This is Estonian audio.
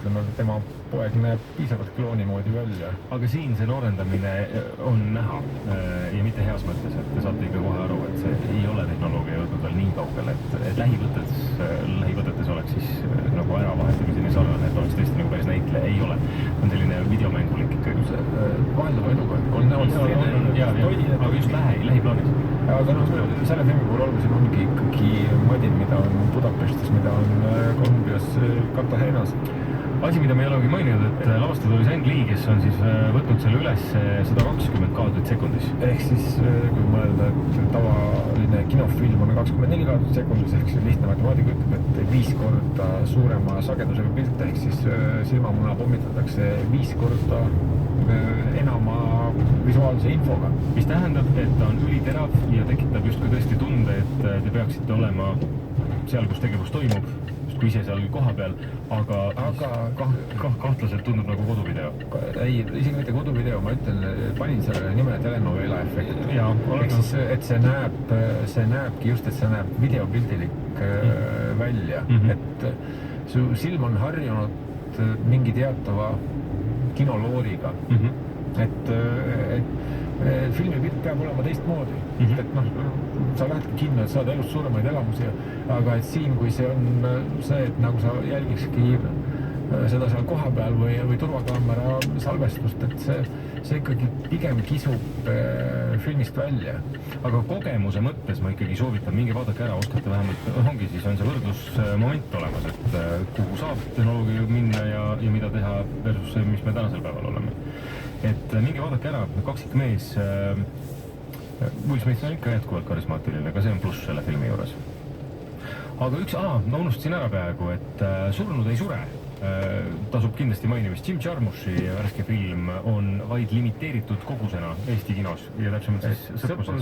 ütleme, tema poeg näeb piisavalt klooni moodi välja. Aga siin see noorendamine on näha ja mitte heas mõttes, et te saate ikka kohe aru, et see ei ole tehnoloogia jõudnud veel nii kaugele, et lähivõtetes oleks siis nagu äravahetamiseni sarnane, et oleks tõesti nagu päris näitleja, ei ole. On selline videomängulik ikkagi. Vahelduva eluga on aga just lähiplaanis. Aga selle filmi puhul olulisem ongi ikkagi Madin, mida on Budapestis, mida on Kolumbias, Cartagenas. Asi, mida me ei olegi maininud, et lavastada oli Ang Lee, kes on siis võtnud selle üles 120 kaadrit sekundis. Ehk siis, kui mõelda, et tavaline kinofilm on 24 kaadrit sekundis, ehk siis lihtne matemaatika ütleb, et 5 korda suurema sagedusega pilt, ehk siis silmamuna pommitatakse 5 korda enama visuaalse infoga. Mis tähendab, et ta on üliterav ja tekitab justkui tõesti tunde, et te peaksite olema seal, kus tegevus toimub, kui ise seal koha peal, aga kahtlaselt tundub nagu koduvideo. Ei, isegi mitte koduvideo, ma ütlen, panin sellele nime telenovela efekt. Ehk siis, et see näebki just, et see näeb videopildilik välja. Et su silm on harjunud mingi teatava kinolooriga. Et filmipilt peab olema teistmoodi. Et sa lähed kinno, et saad elust suuremaid elamusi, aga et siin, kui see on see, et nagu sa jälgikski seda seal koha peal või turvakaamera salvestust, et see ikkagi pigem kisub filmist välja. Aga kogemuse mõttes ma ikkagi soovitan, minge vaadake ära, oskate vähemalt, ongi siis on see võrdlusmoment olemas, et kuhu saab tehnoloogia minna ja mida teha versus see, mis me tänasel päeval oleme. Et minge vaadake ära, kaksikmees, Will Smith on ikka jätkuvalt karismaatiline, aga see on pluss selle filmi juures. Aga ma unustasin ära peaaegu, et Surnud ei sure tasub kindlasti mainimist. Jim Jarmuši värske film on vaid limiteeritud kogusena Eesti kinos ja täpsemalt siis sõpruse